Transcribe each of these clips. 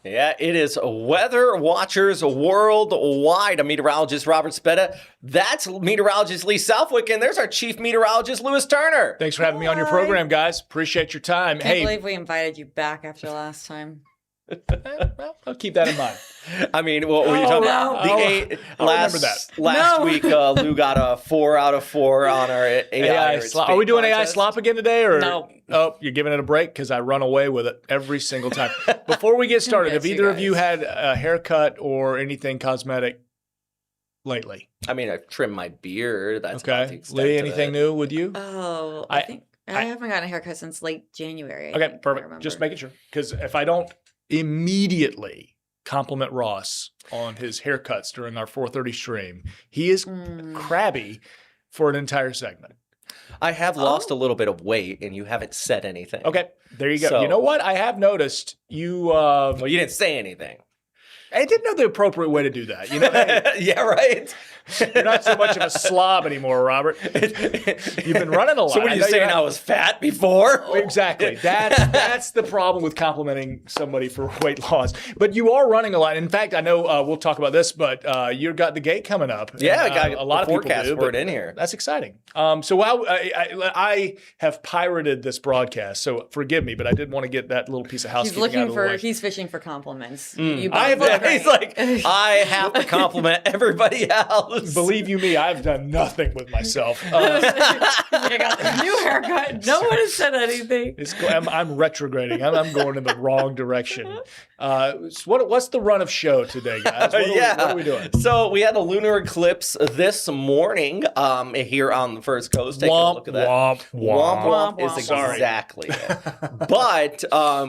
Yeah, it is Weather Watchers Worldwide. I'm meteorologist Robert Speta. That's meteorologist Lee Southwick, and there's our chief meteorologist Lewis Turner. Thanks for having me on your program, guys. Appreciate your time. Can't believe we invited you back after last time. Well, I'll keep that in mind. I mean, what were you talking about? Last week, Lou got a 4 out of 4 on our AI Are we doing AI slop again today? Or No. Oh, you're giving it a break because I run away with it every single time. Before we get started, have either of you had a haircut or anything cosmetic lately? I mean, I've trimmed my beard. That's about the Okay. extent Lee, of anything it. new with you? Oh, I think I haven't gotten a haircut since late January. Okay, perfect. Just making sure. Because if I don't immediately compliment Ross on his haircuts during our 4:30 stream, he is crabby for an entire segment. I have lost a little bit of weight, and you haven't said anything. Okay, there you go. So- You know what? I have noticed you. Well, you didn't say anything. I didn't know the appropriate way to do that. You know, hey, Yeah, right? you're not so much of a slob anymore, Robert. You've been running a lot. So what are you know saying? not- I was fat before? Exactly. That's the problem with complimenting somebody for weight loss. But you are running a lot. In fact, I know we'll talk about this, but you've got the gate coming up. Yeah, and, I got a lot of people forecast do, for but it in here. That's exciting. So while I have pirated this broadcast, so forgive me, but I did want to get that little piece of He's housekeeping out looking of the way. he's fishing for compliments. I have both He's like, I have to compliment everybody else. Believe you me, I've done nothing with myself. You got the new haircut. No one has said anything. I'm retrograding. I'm going in the wrong direction. What's the run of show today, guys? What are we doing? So we had a lunar eclipse this morning here on the First Coast. Take a look at that. Womp, Womp womp. is Sorry. exactly it. But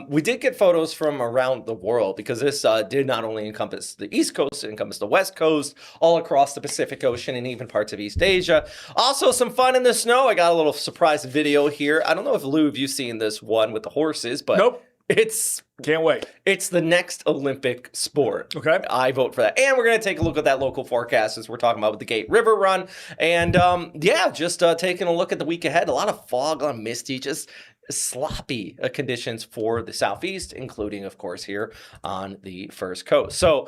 we did get photos from around the world because this did not only encompass the East Coast, it encompassed the West Coast, all across the Pacific Ocean, and even parts of East Asia. Also, some fun in the snow. I got a little surprise video here. I don't know if Lou, have you seen this one with the horses, but Nope. it's Can't wait. the next Olympic sport. Okay. I vote for that. And we're going to take a look at that local forecast as we're talking about with the Gate River Run. And just taking a look at the week ahead. A lot of fog, a lot of misty, just sloppy conditions for the southeast, including, of course, here on the First Coast. So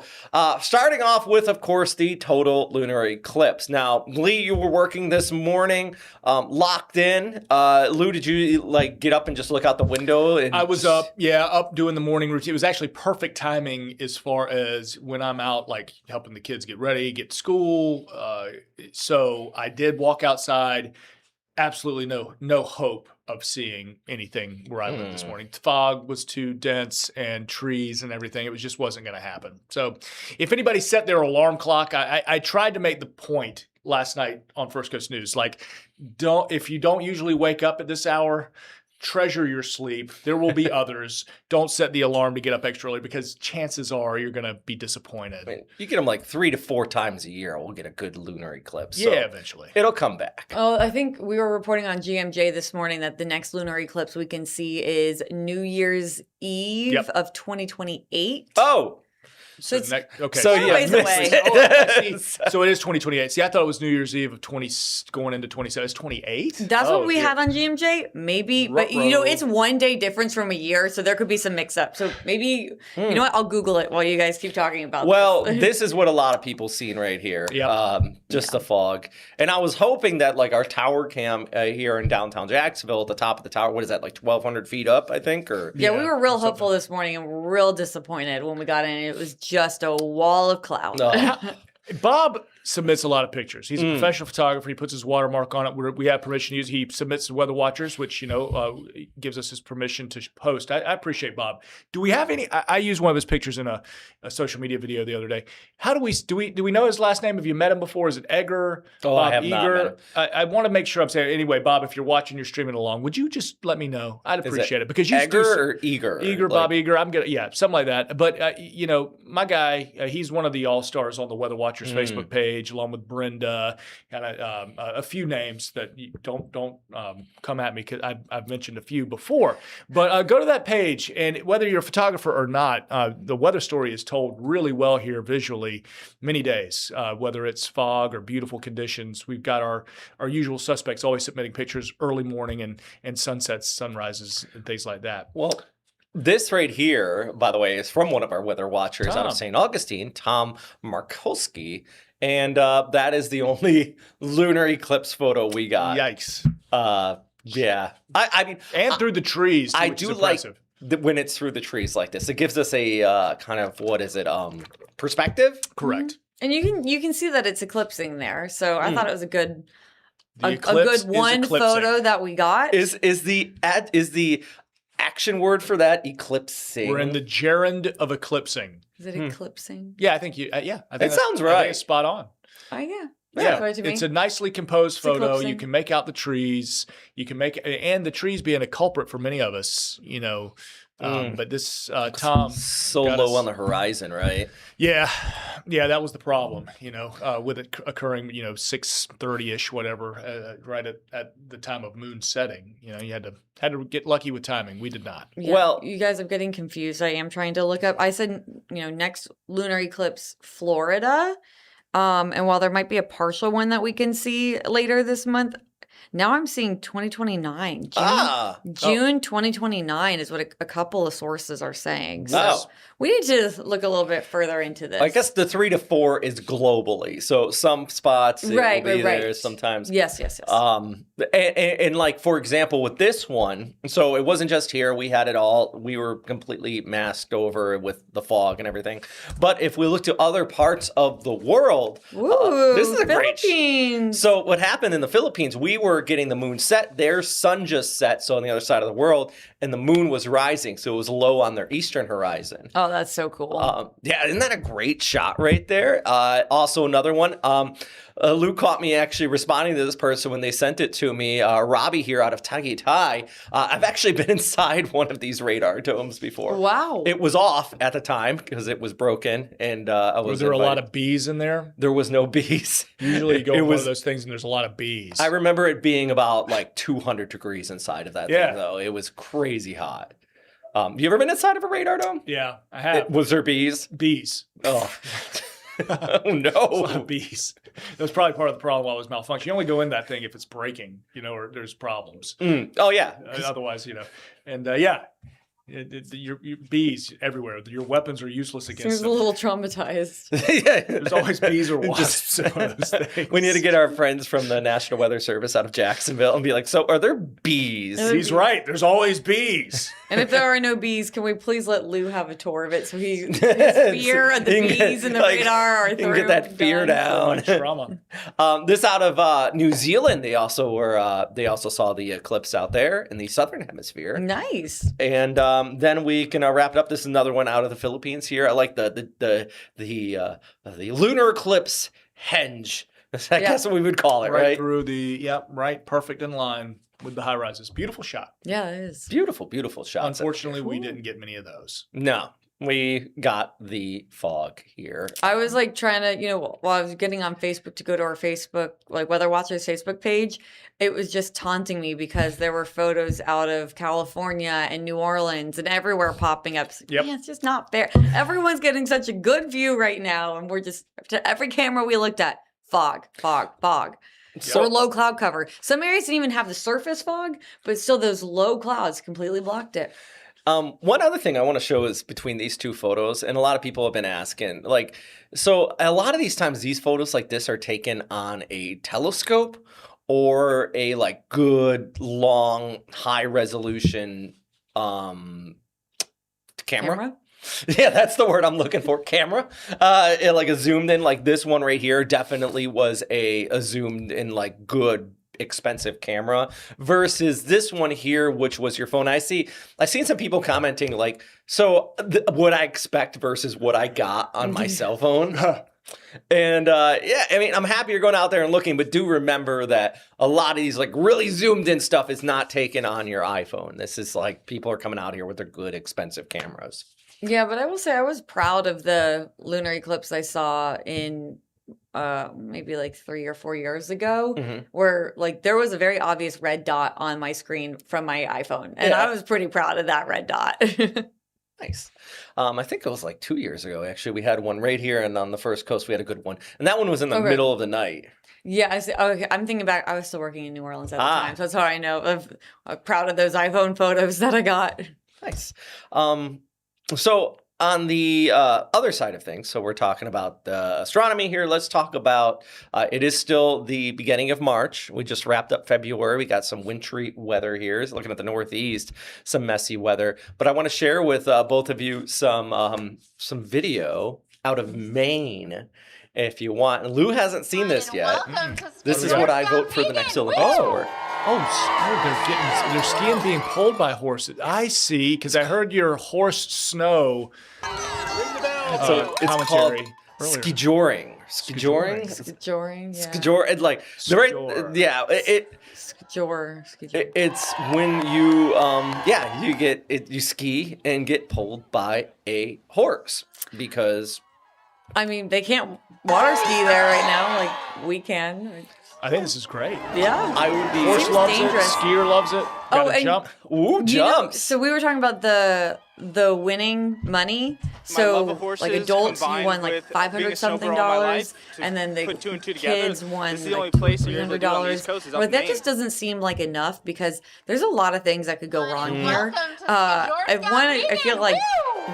starting off with, of course, the total lunar eclipse. Now, Lee, you were working this morning, locked in. Lou, did you get up and just look out the window? And I was up doing the morning routine. It was actually perfect timing as far as when I'm out, helping the kids get ready, get to school. So I did walk outside. Absolutely no hope of seeing anything where I live this morning. The fog was too dense and trees and everything. It just wasn't going to happen. So if anybody set their alarm clock, I tried to make the point last night on First Coast News, if you don't usually wake up at this hour, treasure your sleep. There will be others. Don't set the alarm to get up extra early because chances are you're going to be disappointed. I mean, you get them 3 to 4 times a year. We'll get a good lunar eclipse. So Yeah, eventually. it'll come back. Oh, I think we were reporting on GMJ this morning that the next lunar eclipse we can see is New Year's Eve of 2028. Oh, So it's Okay. so a yeah, ways missed away. it. So it is 2028. See, I thought it was New Year's Eve of 20 going into 27. It's 28? That's what we had on GMJ, maybe. But, it's 1 day difference from a year, so there could be some mix-up. So maybe, you know what, I'll Google it while you guys keep talking about Well, this. this is what a lot of people seen right here. Yep. Just the fog. And I was hoping that our tower cam here in downtown Jacksonville at the top of the tower, what is that, 1,200 feet up, I think? Or Yeah, we were real hopeful this morning and real disappointed when we got in. It was just a wall of cloud. Bob submits a lot of pictures. He's a professional photographer. He puts his watermark on it. We have permission to use. He submits to Weather Watchers, which gives us his permission to post. I appreciate Bob. Do we have any? I used one of his pictures in a social media video the other day. How do we know his last name? Have you met him before? Is it Egger? Oh, Bob I have not met him. I want to make sure I'm saying anyway, Bob. If you're watching, you're streaming along. Would you just let me know? I'd appreciate it because you Egger or Eager? Eager, Bob Eager. I'm gonna something like that. But my guy, he's one of the all stars on the Weather Watchers Facebook page, along with Brenda, kind of a few names that you don't come at me because I've mentioned a few before. But go to that page, and whether you're a photographer or not, the weather story is told really well here visually. Many days, whether it's fog or beautiful conditions, we've got our usual suspects always submitting pictures early morning and sunsets, sunrises, and things like that. Well, This right here, by the way, is from one of our weather watchers out of Tom. St. Augustine, Tom Markowski. And that is the only lunar eclipse photo we got. Yikes. Yeah. I mean, And through the trees, too, I which do is like impressive. when it's through the trees like this. It gives us a kind of, what is it, perspective? Correct. And you can see that it's eclipsing there. So I thought it was a good The a eclipse good is one eclipsing. photo that we got. Is the action word for that eclipsing? We're in the gerund of eclipsing. Is it eclipsing? Yeah, I think you. Yeah, I think It sounds I think right. it's spot on. Oh yeah. Yeah, Sounds right to me. it's a nicely composed photo. You eclipsing. can make out the trees. You can make, and the trees being a culprit for many of us, you know. But this Tom so got low us- on the horizon, right? Yeah, that was the problem. You know, with it occurring, 6:30ish, whatever, right at the time of moon setting. You know, you had to get lucky with timing. We did not. Yeah, Well- you guys are getting confused. I am trying to look up. I said, next lunar eclipse, Florida. And while there might be a partial one that we can see later this month, now I'm seeing 2029. June 2029 is what a couple of sources are saying. So Oh. we need to look a little bit further into this. I guess the 3 to 4 is globally. So some spots it Right, will be right. there sometimes. Yes. And like, for example, with this one, so it wasn't just here. We had it all. We were completely masked over with the fog and everything. But if we look to other parts of the world, Ooh, this is a great. Philippines. So what happened in the Philippines, we were getting the moon set. Their sun just set, so on the other side of the world, and the moon was rising, so it was low on their eastern horizon. Oh, that's so cool. Yeah, isn't that a great shot right there? Also, another one. Lou caught me actually responding to this person when they sent it to me. Robbie here out of Tagaytay. I've actually been inside one of these radar domes before. Wow. It was off at the time because it was broken, and I was. Was there a lot of bees in there? There was no bees. Usually you go It to one was- of those things and there's a lot of bees. I remember it being about like 200 degrees inside of that Yeah. thing, though. It was crazy hot. You ever been inside of a radar dome? Yeah, I have. Was there bees? Bees. Oh. Oh A lot no. of bees. That was probably part of the problem while it was malfunctioning. You only go in that thing if it's breaking, or there's problems. Oh yeah. Otherwise, and yeah. Your bees everywhere. Your weapons are useless against Seems a them. little traumatized. Yeah. There's always bees or wasps in one of those things. We need to get our friends from the National Weather Service out of Jacksonville and be like, so are there bees? He's right. There's always bees. And if there are no bees, can we please let Lou have a tour of it so his fear of the You can get, bees and the like, radar are you can get that fear down. Trauma. This out of New Zealand, they also saw the eclipse out there in the southern hemisphere. Nice. And then we can wrap it up. This is another one out of the Philippines here. I like the lunar eclipse henge. I guess what we would call it, right? Through right, perfect in line with the high rises. Beautiful shot. Yeah, it is. Beautiful, beautiful shots. Unfortunately, we didn't get many of those. No, we got the fog here. I was like trying to, while I was getting on Facebook to go to our Facebook, like Weather Watchers Facebook page, it was just taunting me because there were photos out of California and New Orleans and everywhere popping up. Yep. Yeah, it's just not fair. Everyone's getting such a good view right now, and we're just, to every camera we looked at, fog. Or low cloud cover. Some areas didn't even have the surface fog, but still those low clouds completely blocked it. One other thing I want to show is between these two photos, and a lot of people have been asking, so a lot of these times these photos like this are taken on a telescope or a good long high resolution camera. Yeah, that's the word I'm looking for. Camera. Like a zoomed in, like this one right here definitely was a zoomed in, good, expensive camera versus this one here, which was your phone. I've seen some people commenting what I expect versus what I got on my cell phone. And yeah, I mean, I'm happy you're going out there and looking, but do remember that a lot of these really zoomed in stuff is not taken on your iPhone. This is people are coming out here with their good, expensive cameras. Yeah, but I will say I was proud of the lunar eclipse I saw in maybe 3 or 4 years ago, where there was a very obvious red dot on my screen from my iPhone, and I was pretty proud of that red dot. Nice. I think it was 2 years ago, actually. We had one right here, and on the first coast, we had a good one. And that one was in the middle of the night. Yeah, I see. Okay, I'm thinking back. I was still working in New Orleans at the time, so that's how I know. I'm proud of those iPhone photos that I got. Nice. So on the other side of things, so we're talking about astronomy here. Let's talk about it is still the beginning of March. We just wrapped up February. We got some wintry weather here. Looking at the Northeast, some messy weather. But I want to share with both of you some video out of Maine. If you want. Lou hasn't seen this yet. This is what I vote for the next Olympics for. They're skiing being pulled by horses. I see, because I heard your horse snow. So it's called skijoring. Skijoring? Skijoring, yeah. Skijor, like the right, yeah. It's when you you ski and get pulled by a horse because. I mean, they can't water ski there right now like we can. I think this is great. Yeah. I would be. Horse loves dangerous. it. Skier loves it. Gotta jump. Ooh, jumps. So we were talking about the winning money. So like adults, you won like $500 something, and then the kids won like $300. But that just doesn't seem like enough because there's a lot of things that could go wrong here. I feel like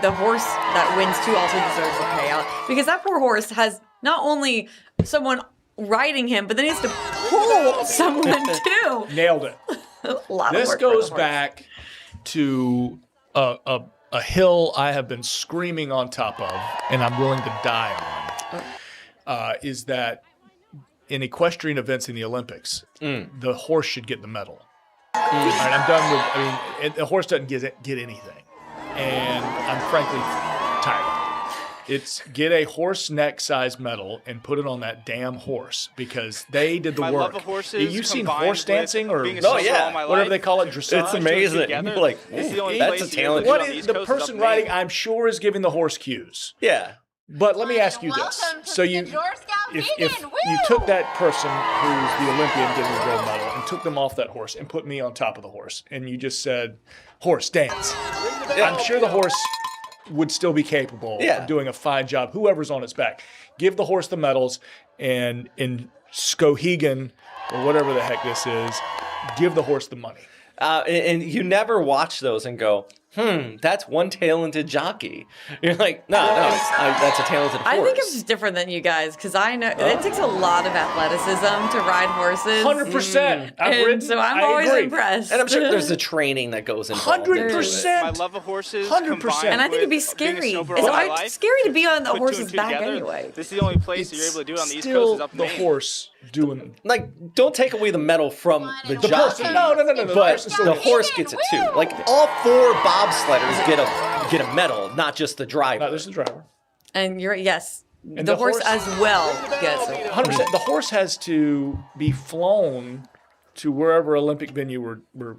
the horse that wins too also deserves a payout because that poor horse has not only someone riding him, but then he has to pull someone too. Nailed it. A lot of this work goes back to a hill I have been screaming on top of, and I'm willing to die on. Is that in equestrian events in the Olympics, the horse should get the medal. All right, I'm done with. I mean, the horse doesn't get anything, and I'm frankly tired of it. It's get a horse neck size medal and put it on that damn horse because they did the work. Love of horses. You've seen horse dancing or whatever they call it, dressage. It's amazing. You're like, that's a talent. What is the person riding? I'm sure is giving the horse cues. Yeah. But let me ask you this: so if you took that person who's the Olympian getting the gold medal and took them off that horse and put me on top of the horse, and you just said, "Horse dance," I'm sure the horse would still be capable of doing a fine job. Whoever's on its back, give the horse the medals, and in Skohegan or whatever the heck this is, give the horse the money. And you never watch those and go, that's one talented jockey. You're like, no, that's a talented horse. I think I'm just different than you guys because I know it takes a lot of athleticism to ride horses. 100%. I've ridden, so I'm always impressed. And I'm sure there's the training that goes involved. 100%. My love of horses. 100%. And I think it'd be scary. It's scary to be on the horse's back anyway. This is the only place you're able to do it on the East Coast is up the horse doing. Like, don't take away the medal from the jockey. Person. No. But the horse gets it too. Like all four bobsledders get a medal, not just the driver. No, there's the driver. And and the horse as well gets it. 100%. The horse has to be flown to wherever Olympic venue we're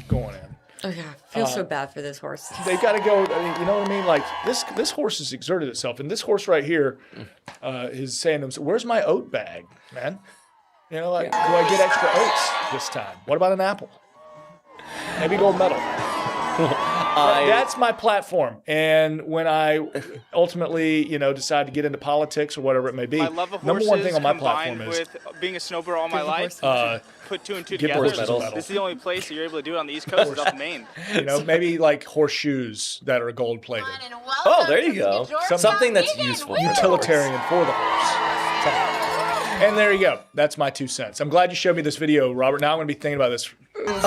going in. Oh yeah, I feel so bad for this horse. They've got to go. I mean, you know what I mean? Like this horse has exerted itself, and this horse right here is saying to himself, "Where's my oat bag, man? You know, like, do I get extra oats this time? What about an apple? Maybe gold medal." That's my platform, and when I ultimately, decide to get into politics or whatever it may be, my love of number one thing on my platform combined is with being a snowboarder all my life. Put two and two Get together. horse medals. This is the only place that you're able to do it on the East Coast is up in Maine. Maybe like horseshoes that are gold plated. Oh, there you go. Something that's useful. Utilitarian for the horse. And there you go. That's my 2 cents. I'm glad you showed me this video, Robert. Now I'm going to be thinking about this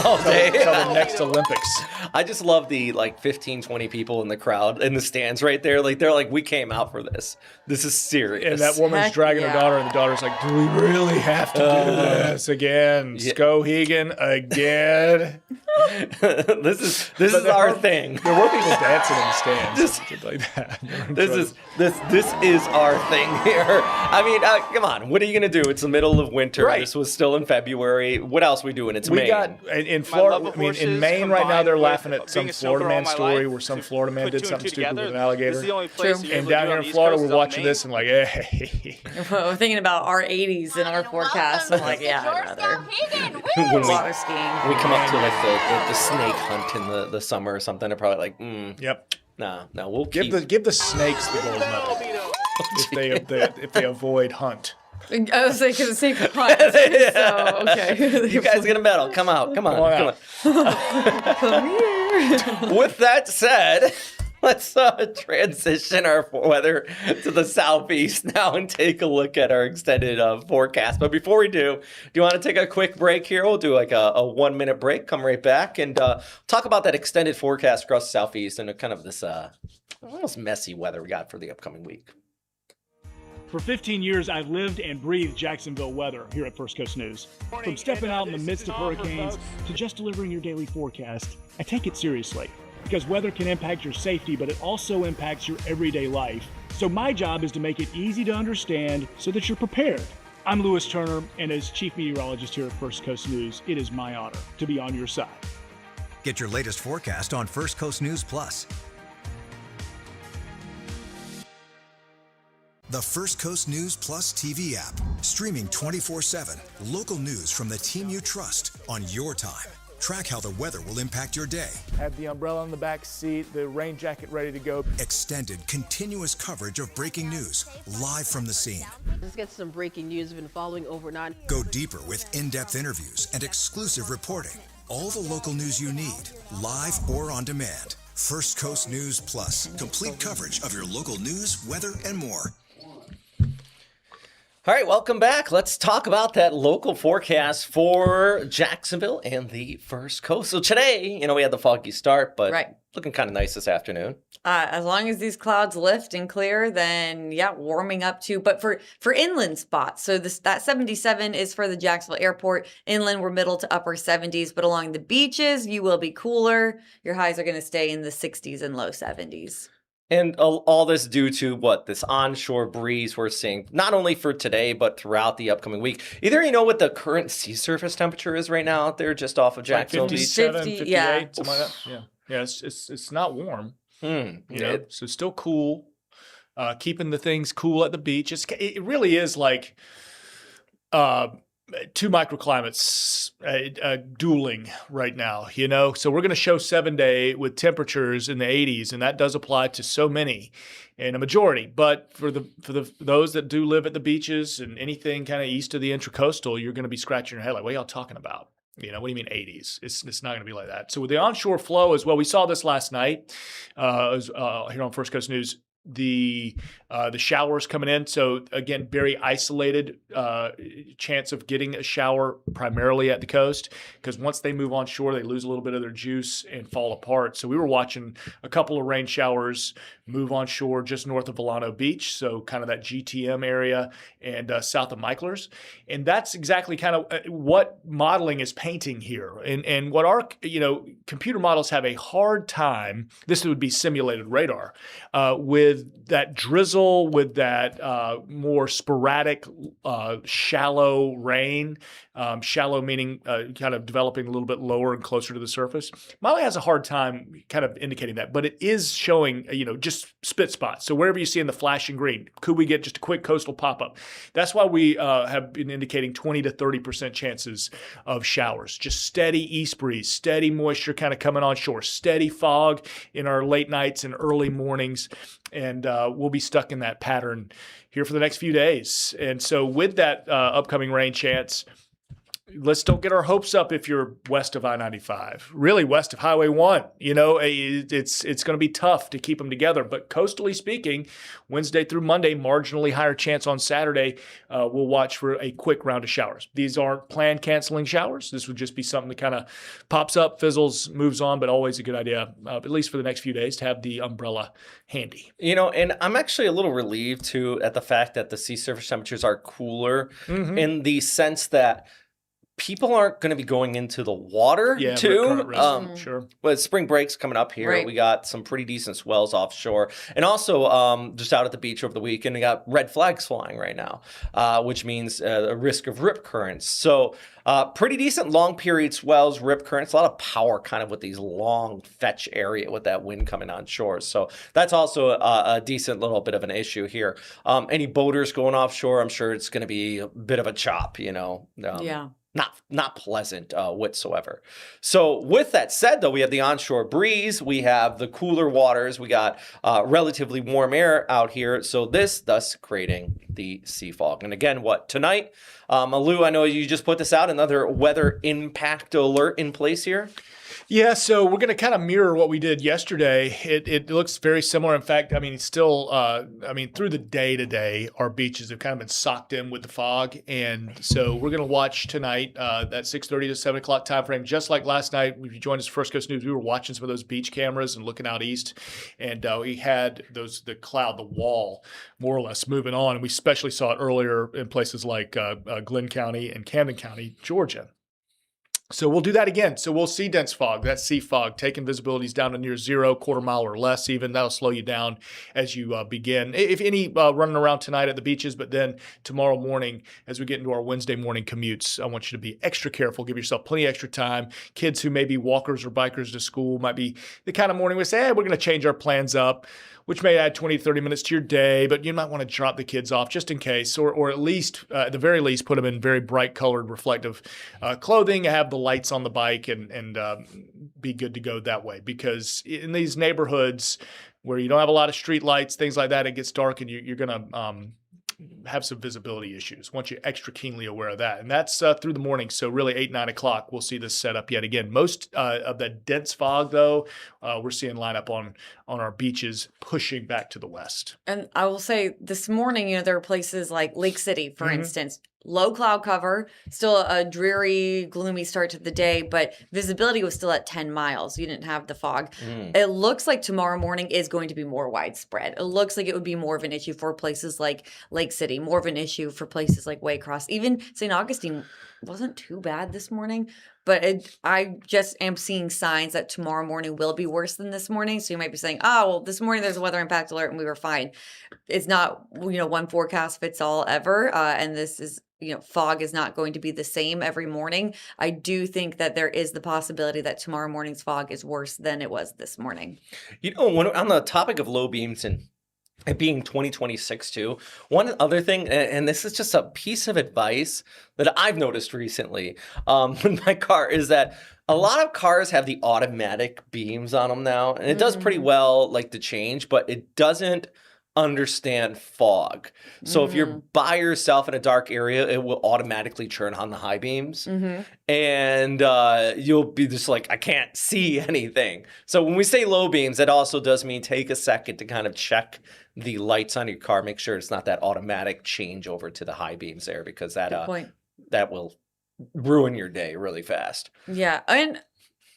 all day. Until the next Olympics. I just love the 15, 20 people in the crowd, in the stands right there. Like, they're like, we came out for this. This is serious. And that woman's dragging her daughter, and the daughter's like, do we really have to do this again? Skohegan again? This is our thing. There were people dancing in the stands. Like that. This is our thing here. I mean, come on. What are you going to do? It's the middle of winter. Right. This was still in February. What else we doing? It's Maine. We got in Florida. I mean, in Maine right now, they're laughing at some Florida man story where some Florida man did something stupid with an alligator. And down here in Florida, we're watching this and like, hey. We're thinking about our 80s in our forecast. I'm like, yeah, I'd rather water skiing. We come up to like the snake hunt in the summer or something. They're probably like, yep. No, we'll give the snakes the gold medal if they avoid hunt. I was like, because it's St. Columbus. So, okay. You guys get a medal. Come out. Come on. Come here. With that said, let's transition our weather to the southeast now and take a look at our extended forecast. But before we do you want to take a quick break here? We'll do like a 1 minute break, come right back, and talk about that extended forecast across the southeast and kind of this almost messy weather we got for the upcoming week. For 15 years, I've lived and breathed Jacksonville weather here at First Coast News. From stepping out in the midst of hurricanes to just delivering your daily forecast, I take it seriously because weather can impact your safety, but it also impacts your everyday life. So my job is to make it easy to understand so that you're prepared. I'm Lewis Turner, and as Chief Meteorologist here at First Coast News, it is my honor to be on your side. Get your latest forecast on First Coast News Plus. The First Coast News Plus TV app, streaming 24/7. Local news from the team you trust on your time. Track how the weather will impact your day. Have the umbrella in the back seat, the rain jacket ready to go. Extended, continuous coverage of breaking news, live from the scene. Let's get some breaking news we've been following overnight. Go deeper with in-depth interviews and exclusive reporting. All the local news you need, live or on demand. First Coast News Plus, complete coverage of your local news, weather, and more. All right, welcome back. Let's talk about that local forecast for Jacksonville and the First Coast. So today, we had the foggy start, but looking kind of nice this afternoon. As long as these clouds lift and clear, then warming up too. But for inland spots, so that 77 is for the Jacksonville airport. Inland, we're middle to upper 70s, but along the beaches, you will be cooler. Your highs are going to stay in the 60s and low 70s. And all this due to this onshore breeze we're seeing, not only for today, but throughout the upcoming week. Either you know what the current sea surface temperature is right now out there just off of Jacksonville like Beach? 57, 50, 58, yeah. something like that. Yeah, it's not warm. You know, It- so still cool. Keeping the things cool at the beach. It really is like two microclimates dueling right now, So we're going to show 7 day with temperatures in the 80s, and that does apply to so many and a majority. But for those that do live at the beaches and anything kind of east of the intracoastal, you're going to be scratching your head like, what are y'all talking about? What do you mean 80s? It's not going to be like that. So with the onshore flow as well, we saw this last night here on First Coast News. The showers coming in. So again, very isolated chance of getting a shower primarily at the coast, because once they move on shore, they lose a little bit of their juice and fall apart. So we were watching a couple of rain showers move on shore just north of Volano Beach, so kind of that GTM area and south of Michler's. And that's exactly kind of what modeling is painting here. And what our computer models have a hard time, this would be simulated radar, with that drizzle, with that more sporadic, shallow rain, shallow meaning kind of developing a little bit lower and closer to the surface. Molly has a hard time kind of indicating that, but it is showing, just spit spots. So wherever you see in the flashing green, could we get just a quick coastal pop-up? That's why we have been indicating 20 to 30% chances of showers. Just steady east breeze, steady moisture kind of coming on shore, steady fog in our late nights and early mornings. And we'll be stuck in that pattern here for the next few days. And so with that upcoming rain chance, let's don't get our hopes up if you're west of I-95, really west of Highway 1. It's going to be tough to keep them together. But coastally speaking, Wednesday through Monday, marginally higher chance on Saturday. We'll watch for a quick round of showers. These aren't planned canceling showers. This would just be something that kind of pops up, fizzles, moves on, but always a good idea, at least for the next few days, to have the umbrella handy. And I'm actually a little relieved, too, at the fact that the sea surface temperatures are cooler in the sense that people aren't going to be going into the water too. Sure. But spring break's coming up here. Right. We got some pretty decent swells offshore. And also just out at the beach over the weekend, we got red flags flying right now, which means a risk of rip currents. So pretty decent long period swells, rip currents, a lot of power kind of with these long fetch area with that wind coming on shore. So that's also a decent little bit of an issue here. Any boaters going offshore, I'm sure it's going to be a bit of a chop, Yeah. Not pleasant whatsoever. So with that said, though, we have the onshore breeze, we have the cooler waters, we got relatively warm air out here. So this thus creating the sea fog. And again, tonight? Lou, I know you just put this out, another weather impact alert in place here. Yeah, so we're going to kind of mirror what we did yesterday. It looks very similar. In fact, I mean, it's still, through the day today, our beaches have kind of been socked in with the fog. And so we're going to watch tonight that 6:30 to 7 o'clock time frame. Just like last night, if you joined us for First Coast News, we were watching some of those beach cameras and looking out east. And we had the wall, more or less, moving on. And we especially saw it earlier in places like Glenn County and Camden County, Georgia. So we'll do that again. So we'll see dense fog, that sea fog, taking visibilities down to near 0, quarter mile or less even. That'll slow you down as you begin. If any, running around tonight at the beaches, but then tomorrow morning, as we get into our Wednesday morning commutes, I want you to be extra careful. Give yourself plenty of extra time. Kids who may be walkers or bikers to school might be the kind of morning we say, hey, we're going to change our plans up, which may add 20, 30 minutes to your day, but you might want to drop the kids off just in case, or at least, at the very least, put them in very bright colored reflective clothing, have the lights on the bike, and be good to go that way. Because in these neighborhoods where you don't have a lot of street lights, things like that, it gets dark and you're going to have some visibility issues. Want you extra keenly aware of that. And that's through the morning. So really 8, 9 o'clock, we'll see this set up yet again. Most of that dense fog, though, we're seeing line up on our beaches, pushing back to the west. And I will say this morning, there are places like Lake City, for instance, low cloud cover, still a dreary, gloomy start to the day, but visibility was still at 10 miles. You didn't have the fog. It looks like tomorrow morning is going to be more widespread. It looks like it would be more of an issue for places like Lake City, more of an issue for places like Waycross. Even St. Augustine wasn't too bad this morning, but I just am seeing signs that tomorrow morning will be worse than this morning. So you might be saying, oh, well, this morning there's a weather impact alert and we were fine. It's not, one forecast fits all ever. And this is, fog is not going to be the same every morning. I do think that there is the possibility that tomorrow morning's fog is worse than it was this morning. On the topic of low beams and it being 2026 too, one other thing, and this is just a piece of advice that I've noticed recently with my car, is that a lot of cars have the automatic beams on them now, and it does pretty well, like the change, but it doesn't understand fog. So if you're by yourself in a dark area, it will automatically turn on the high beams, and you'll be just like, I can't see anything. So when we say low beams, that also does mean take a second to kind of check the lights on your car, make sure it's not that automatic change over to the high beams there, because that will ruin your day really fast. Yeah, and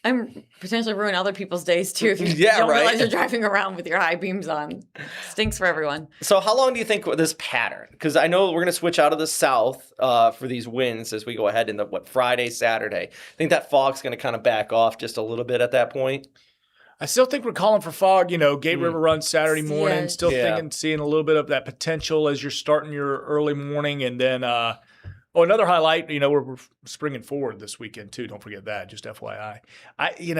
I'm potentially ruin other people's days too if you don't realize you're driving around with your high beams on. Stinks for everyone. So how long do you think this pattern? Because I know we're going to switch out of the south for these winds as we go ahead into Friday, Saturday. I think that fog's going to kind of back off just a little bit at that point. I still think we're calling for fog. Gate River Run Saturday morning. Still seeing a little bit of that potential as you're starting your early morning, and then. Another highlight, we're springing forward this weekend too. Don't forget that, just FYI.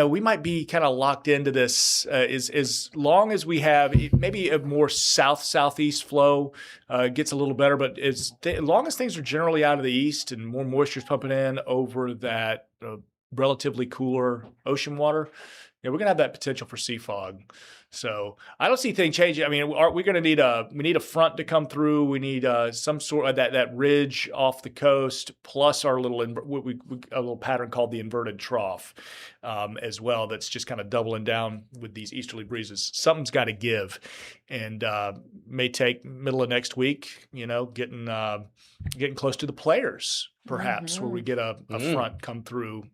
We might be kind of locked into this as long as we have maybe a more southeast flow gets a little better, but as long as things are generally out of the east and more moisture's pumping in over that relatively cooler ocean water, we're gonna have that potential for sea fog. So I don't see things changing. I mean, we're going to need a front to come through. We need some sort of that ridge off the coast, plus our little a little pattern called the inverted trough as well. That's just kind of doubling down with these easterly breezes. Something's got to give, and may take middle of next week. Getting close to the Players, perhaps, where we get a front come through.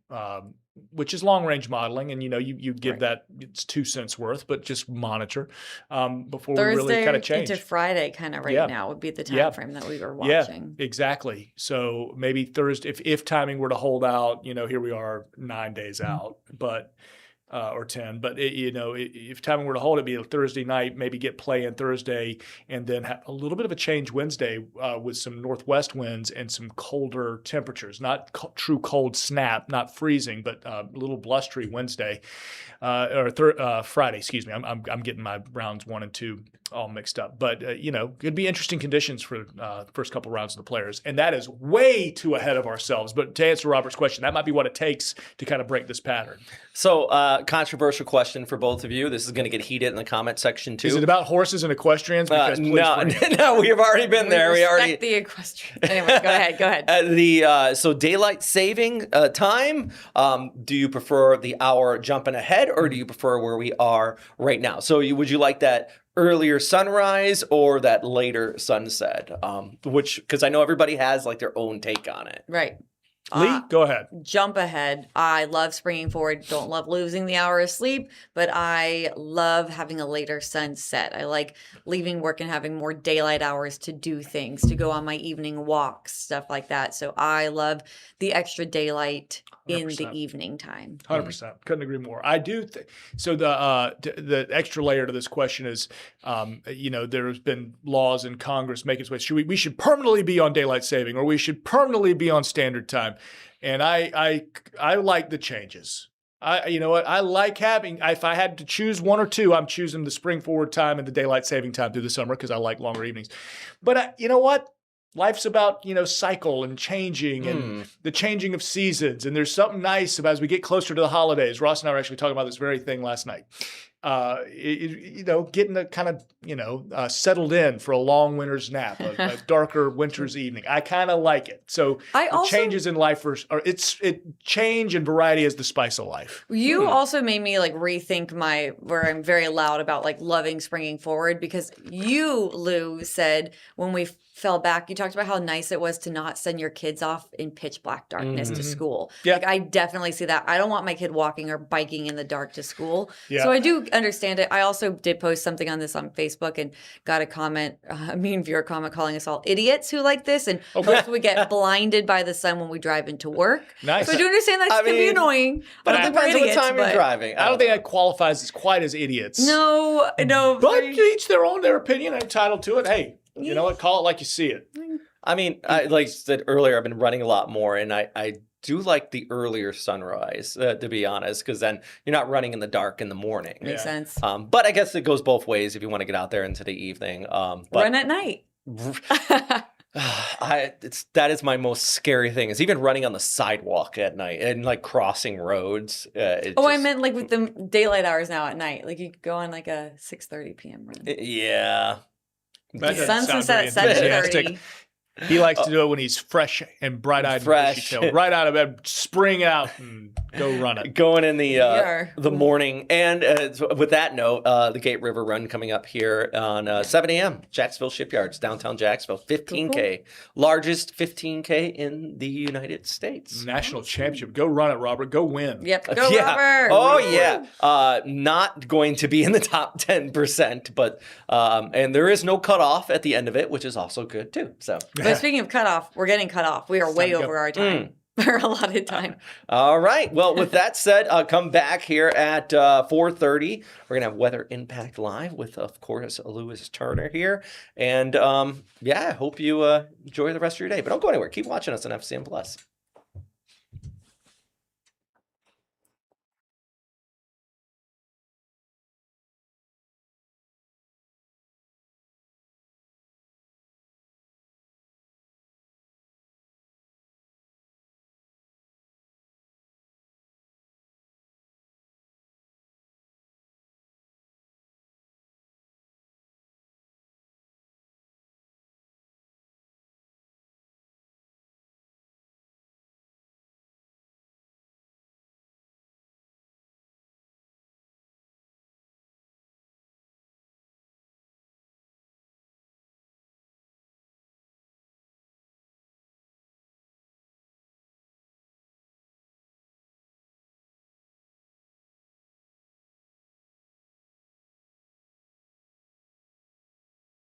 Which is long-range modeling, and you give that its 2 cents worth, but just monitor before we really kind of change. Thursday into Friday, kind of now would be the time frame that we were watching. Yeah, exactly. So maybe Thursday, if timing were to hold out, here we are 9 days out, but or 10. But if timing were to hold, it'd be a Thursday night, maybe get play in Thursday, and then have a little bit of a change Wednesday with some northwest winds and some colder temperatures. Not true cold snap, not freezing, but a little blustery Wednesday or Friday. Excuse me, I'm getting my rounds 1 and 2 all mixed up. But, it'd be interesting conditions for the first couple rounds of the players. And that is way too ahead of ourselves. But to answer Robert's question, that might be what it takes to kind of break this pattern. So, controversial question for both of you. This is going to get heated in the comment section, too. Is it about horses and equestrians? Because No, we have already been there. We already the equestrian. Anyway, go ahead. So daylight saving time, do you prefer the hour jumping ahead, or do you prefer where we are right now? So would you like that earlier sunrise or that later sunset? Because I know everybody has like their own take on it. Right. Lee, go ahead. Jump ahead. I love springing forward. Don't love losing the hour of sleep, but I love having a later sunset. I like leaving work and having more daylight hours to do things, to go on my evening walks, stuff like that. So I love the extra daylight in 100%. the evening time. 100%. Couldn't agree more. I do. So the extra layer to this question is, there's been laws in Congress making its way. We should permanently be on daylight saving, or we should permanently be on standard time. And I like the changes. You know what? I like having, if I had to choose one or two, I'm choosing the spring forward time and the daylight saving time through the summer because I like longer evenings. But you know what? Life's about, cycle and changing and the changing of seasons. And there's something nice about as we get closer to the holidays. Ross and I were actually talking about this very thing last night. Getting a kind of, settled in for a long winter's nap, a darker winter's evening. I kind of like it. So changes in life change and variety is the spice of life. You also made me rethink where I'm very loud about loving springing forward, because you, Lou, said when we fell back, you talked about how nice it was to not send your kids off in pitch black darkness to school. Yeah. I definitely see that. I don't want my kid walking or biking in the dark to school. Yeah. So I do understand it. I also did post something on this on Facebook and got a comment, a mean viewer comment calling us all idiots who like this, and we get blinded by the sun when we drive into work. Nice. So I do understand that can be annoying. But it depends on the time you're driving. I don't think that qualifies as quite as idiots. No. But each their opinion, entitled to it. Hey, you know what? Call it like you see it. I mean, like I said earlier, I've been running a lot more, and I do like the earlier sunrise, to be honest, because then you're not running in the dark in the morning. Makes sense. But I guess it goes both ways if you want to get out there into the evening. Run at night. That is my most scary thing, is even running on the sidewalk at night and crossing roads. I meant with the daylight hours now at night. You could go on a 6:30 p.m. run. Yeah. The sun sets at 7:30. He likes to do it when he's fresh and bright-eyed, and right out of bed, spring out and go run it. Going in the morning. And with that note, the Gate River Run coming up here on 7 a.m. Jacksonville Shipyards, downtown Jacksonville, 15K. Largest 15K in the United States. National championship. Go run it, Robert. Go win. Yep. Go, Robert. Oh, yeah. Not going to be in the top 10%, but and there is no cutoff at the end of it, which is also good, too. So. But speaking of cutoff, we're getting cut off. We are way over our time. Our allotted time. All right. Well, with that said, come back here at 4:30. We're going to have Weather Impact Live with, of course, Lewis Turner here. And, I hope you enjoy the rest of your day. But don't go anywhere. Keep watching us on FCN Plus.